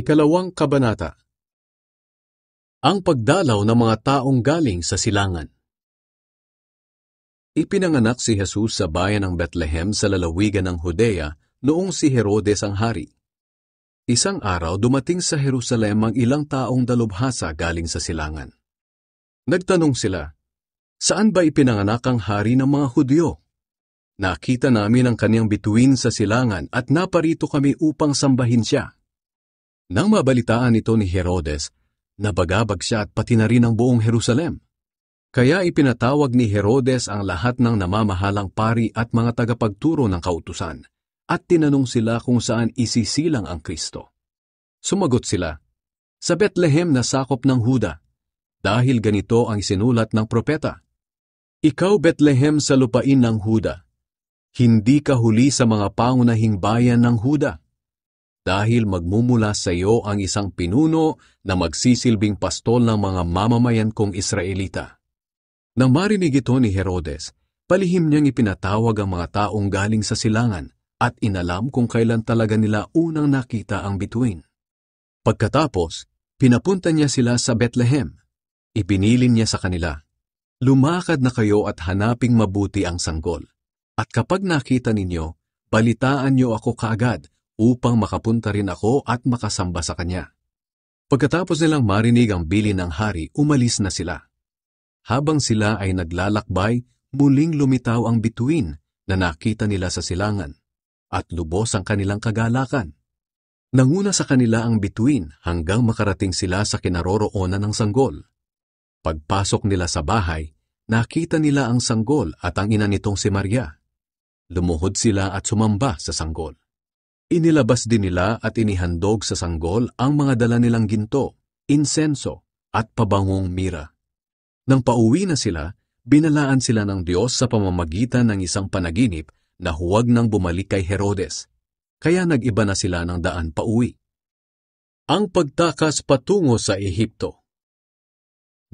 Ikalawang kabanata. Ang pagdalaw ng mga taong galing sa silangan. Ipinanganak si Jesus sa bayan ng Bethlehem sa lalawigan ng Judea noong si Herodes ang hari. Isang araw dumating sa Jerusalem ang ilang taong dalubhasa galing sa silangan. Nagtanong sila, "Saan ba ipinanganak ang hari ng mga Hudyo? Nakita namin ang kaniyang bituin sa silangan at naparito kami upang sambahin siya." Nang mabalitaan ito ni Herodes, nabagabag siya at pati na rin ang buong Jerusalem. Kaya ipinatawag ni Herodes ang lahat ng namamahalang pari at mga tagapagturo ng kautusan, at tinanong sila kung saan isisilang ang Kristo. Sumagot sila, "Sa Bethlehem na sakop ng Huda, dahil ganito ang isinulat ng propeta. Ikaw Bethlehem sa lupain ng Huda, hindi ka huli sa mga pangunahing bayan ng Huda. Dahil magmumula sa iyo ang isang pinuno na magsisilbing pastol ng mga mamamayan kong Israelita." Nang marinig ito ni Herodes, palihim niyang ipinatawag ang mga taong galing sa silangan at inalam kung kailan talaga nila unang nakita ang bituin. Pagkatapos, pinapunta niya sila sa Bethlehem. Ipinilin niya sa kanila, "Lumakad na kayo at hanaping mabuti ang sanggol. At kapag nakita ninyo, balitaan niyo ako kaagad upang makapunta rin ako at makasamba sa kanya." Pagkatapos nilang marinig ang bilin ng hari, umalis na sila. Habang sila ay naglalakbay, muling lumitaw ang bituin na nakita nila sa silangan, at lubos ang kanilang kagalakan. Nanguna sa kanila ang bituin hanggang makarating sila sa kinaroroonan ng sanggol. Pagpasok nila sa bahay, nakita nila ang sanggol at ang ina nitong si Maria. Lumuhod sila at sumamba sa sanggol. Inilabas din nila at inihandog sa sanggol ang mga dala nilang ginto, insenso, at pabangong mira. Nang pauwi na sila, binalaan sila ng Diyos sa pamamagitan ng isang panaginip na huwag nang bumalik kay Herodes, kaya nag-iba na sila ng daan pauwi. Ang pagtakas patungo sa Ehipto.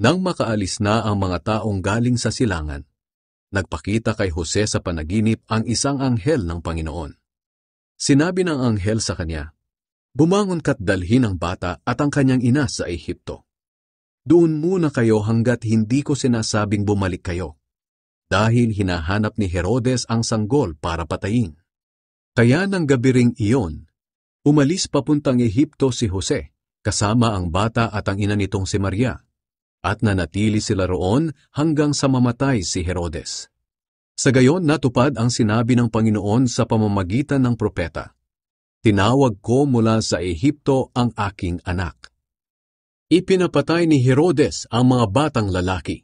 Nang makaalis na ang mga taong galing sa silangan, nagpakita kay Jose sa panaginip ang isang anghel ng Panginoon. Sinabi ng anghel sa kanya, "Bumangon ka't dalhin ang bata at ang kanyang ina sa Ehipto. Doon muna kayo hanggat hindi ko sinasabing bumalik kayo, dahil hinahanap ni Herodes ang sanggol para patayin." Kaya ng gabi ring iyon, umalis papuntang Ehipto si Jose, kasama ang bata at ang ina nitong si Maria, at nanatili sila roon hanggang sa mamatay si Herodes. Sa gayon natupad ang sinabi ng Panginoon sa pamamagitan ng propeta, "Tinawag ko mula sa Ehipto ang aking anak." Ipinapatay ni Herodes ang mga batang lalaki.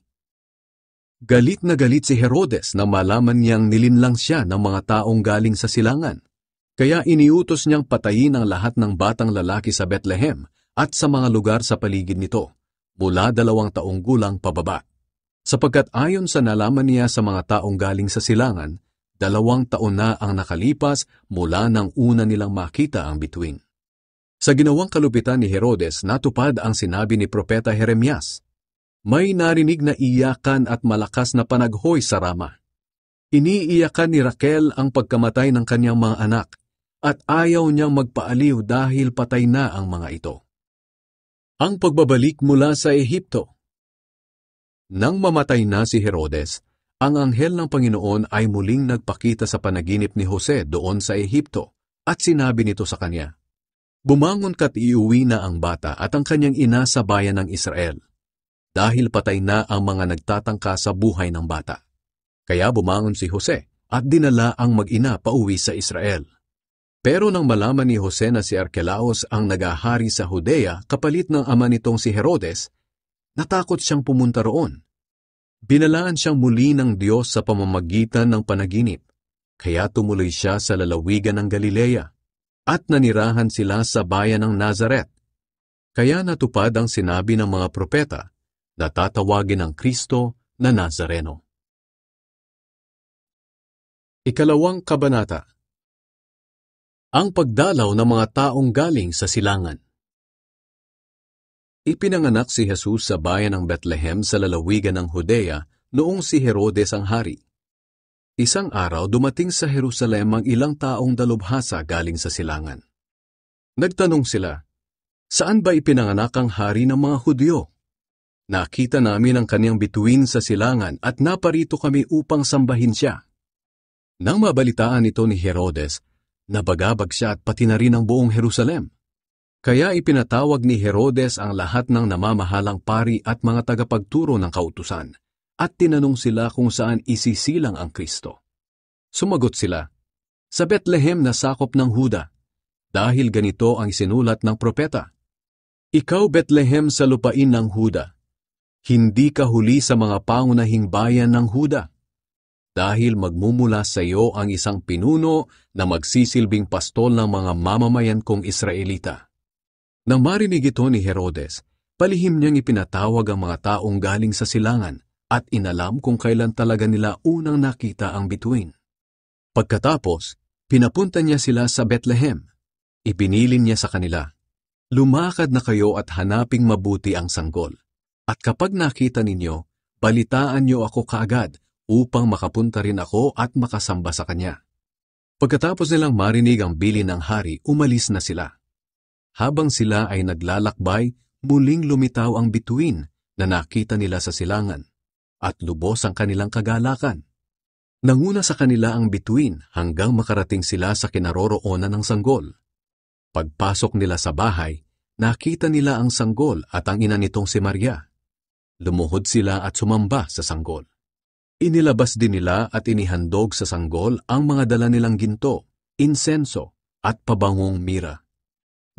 Galit na galit si Herodes na malaman niyang nilinlang siya ng mga taong galing sa silangan. Kaya iniutos niyang patayin ang lahat ng batang lalaki sa Bethlehem at sa mga lugar sa paligid nito, mula 2 taong gulang pababa. Sapagkat ayon sa nalaman niya sa mga taong galing sa silangan, 2 taon na ang nakalipas mula nang una nilang makita ang bituin. Sa ginawang kalupitan ni Herodes, natupad ang sinabi ni Propeta Jeremias. May narinig na iyakan at malakas na panaghoy sa Rama. Iniiyakan ni Raquel ang pagkamatay ng kanyang mga anak, at ayaw niyang magpaaliw dahil patay na ang mga ito. Ang pagbabalik mula sa Ehipto. Nang mamatay na si Herodes, ang anghel ng Panginoon ay muling nagpakita sa panaginip ni Jose doon sa Ehipto, at sinabi nito sa kanya, "Bumangon ka't iuwi na ang bata at ang kanyang ina sa bayan ng Israel, dahil patay na ang mga nagtatangka sa buhay ng bata." Kaya bumangon si Jose at dinala ang mag-ina pauwi sa Israel. Pero nang malaman ni Jose na si Archelaus ang nagahari sa Judea kapalit ng ama nitong si Herodes, natakot siyang pumunta roon. Binalaan siyang muli ng Diyos sa pamamagitan ng panaginip, kaya tumuloy siya sa lalawigan ng Galilea, at nanirahan sila sa bayan ng Nazaret. Kaya natupad ang sinabi ng mga propeta na tatawagin ang Kristo na Nazareno. Ikalawang kabanata. Ang pagdalaw ng mga taong galing sa silangan. Ipinanganak si Jesus sa bayan ng Bethlehem sa lalawigan ng Judea noong si Herodes ang hari. Isang araw dumating sa Jerusalem ang ilang taong dalubhasa galing sa silangan. Nagtanong sila, Saan ba ipinanganak ang hari ng mga Hudyo? Nakita namin ang kaniyang bituin sa silangan at naparito kami upang sambahin siya. Nang mabalitaan ito ni Herodes, nabagabag siya at pati na rin ang buong Jerusalem. Kaya ipinatawag ni Herodes ang lahat ng namamahalang pari at mga tagapagturo ng kautusan, at tinanong sila kung saan isisilang ang Kristo. Sumagot sila, sa Bethlehem na sakop ng Huda, dahil ganito ang isinulat ng propeta. Ikaw Bethlehem sa lupain ng Huda, hindi ka huli sa mga pangunahing bayan ng Huda, dahil magmumula sa iyo ang isang pinuno na magsisilbing pastol ng mga mamamayan kong Israelita. Nang marinig ito ni Herodes, palihim niyang ipinatawag ang mga taong galing sa silangan at inalam kung kailan talaga nila unang nakita ang bituin. Pagkatapos, pinapunta niya sila sa Bethlehem. Ipinilin niya sa kanila, lumakad na kayo at hanaping mabuti ang sanggol. At kapag nakita ninyo, balitaan niyo ako kaagad upang makapunta rin ako at makasamba sa kanya. Pagkatapos nilang marinig ang bilin ng hari, umalis na sila. Habang sila ay naglalakbay, muling lumitaw ang bituin na nakita nila sa silangan, at lubos ang kanilang kagalakan. Nanguna sa kanila ang bituin hanggang makarating sila sa kinaroroonan ng sanggol. Pagpasok nila sa bahay, nakita nila ang sanggol at ang ina nitong si Maria. Lumuhod sila at sumamba sa sanggol. Inilabas din nila at inihandog sa sanggol ang mga dala nilang ginto, insenso, at pabangong mira.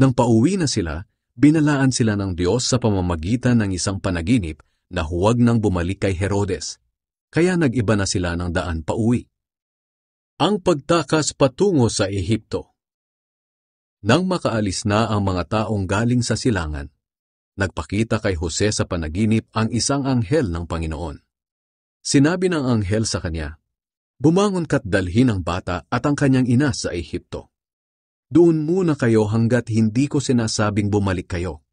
Nang pauwi na sila, binalaan sila ng Diyos sa pamamagitan ng isang panaginip na huwag nang bumalik kay Herodes, kaya nag-iba na sila ng daan pauwi. Ang pagtakas patungo sa Ehipto. Nang makaalis na ang mga taong galing sa silangan, nagpakita kay Jose sa panaginip ang isang anghel ng Panginoon. Sinabi ng anghel sa kanya, bumangon ka't dalhin ang bata at ang kanyang ina sa Ehipto. Doon muna kayo hanggat hindi ko sinasabing bumalik kayo,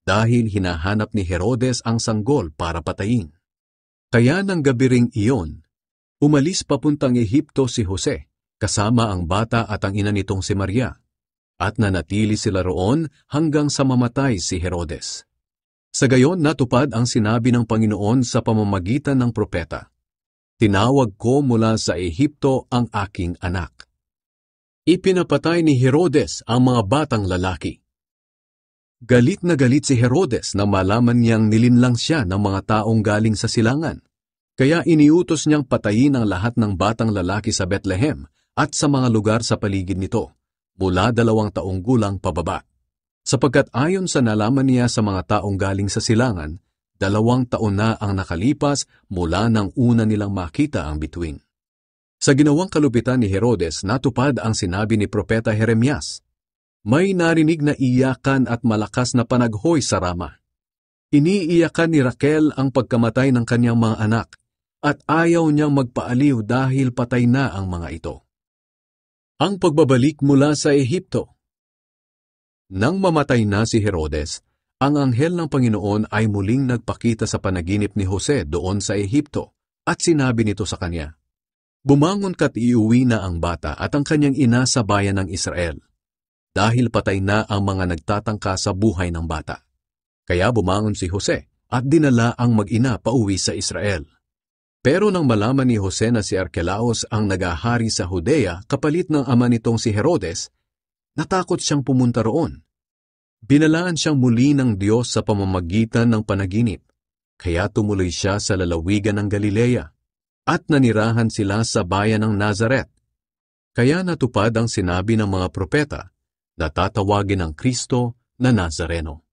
dahil hinahanap ni Herodes ang sanggol para patayin. Kaya nang gabi ring iyon, umalis papuntang Ehipto si Jose, kasama ang bata at ang ina nitong si Maria, at nanatili sila roon hanggang sa mamatay si Herodes. Sa gayon natupad ang sinabi ng Panginoon sa pamamagitan ng propeta, tinawag ko mula sa Ehipto ang aking anak. Ipinapatay ni Herodes ang mga batang lalaki. Galit na galit si Herodes na malaman niyang nilinlang siya ng mga taong galing sa silangan. Kaya iniutos niyang patayin ang lahat ng batang lalaki sa Bethlehem at sa mga lugar sa paligid nito, mula 2 taong gulang pababa. Sapagkat ayon sa nalaman niya sa mga taong galing sa silangan, 2 taon na ang nakalipas mula nang una nilang makita ang bituin. Sa ginawang kalupitan ni Herodes, natupad ang sinabi ni Propeta Jeremias. May narinig na iyakan at malakas na panaghoy sa Rama. Iniiyakan ni Raquel ang pagkamatay ng kanyang mga anak, at ayaw niyang magpaaliw dahil patay na ang mga ito. Ang pagbabalik mula sa Ehipto. Nang mamatay na si Herodes, ang anghel ng Panginoon ay muling nagpakita sa panaginip ni Jose doon sa Ehipto, at sinabi nito sa kanya, bumangon ka't iuwi na ang bata at ang kanyang ina sa bayan ng Israel, dahil patay na ang mga nagtatangka sa buhay ng bata. Kaya bumangon si Jose at dinala ang mag-ina pauwi sa Israel. Pero nang malaman ni Jose na si Archelaus ang nagahari sa Judea kapalit ng ama nitong si Herodes, natakot siyang pumunta roon. Binalaan siyang muli ng Diyos sa pamamagitan ng panaginip, kaya tumuloy siya sa lalawigan ng Galilea, at nanirahan sila sa bayan ng Nazaret. Kaya natupad ang sinabi ng mga propeta na tatawagin ng Kristo na Nazareno.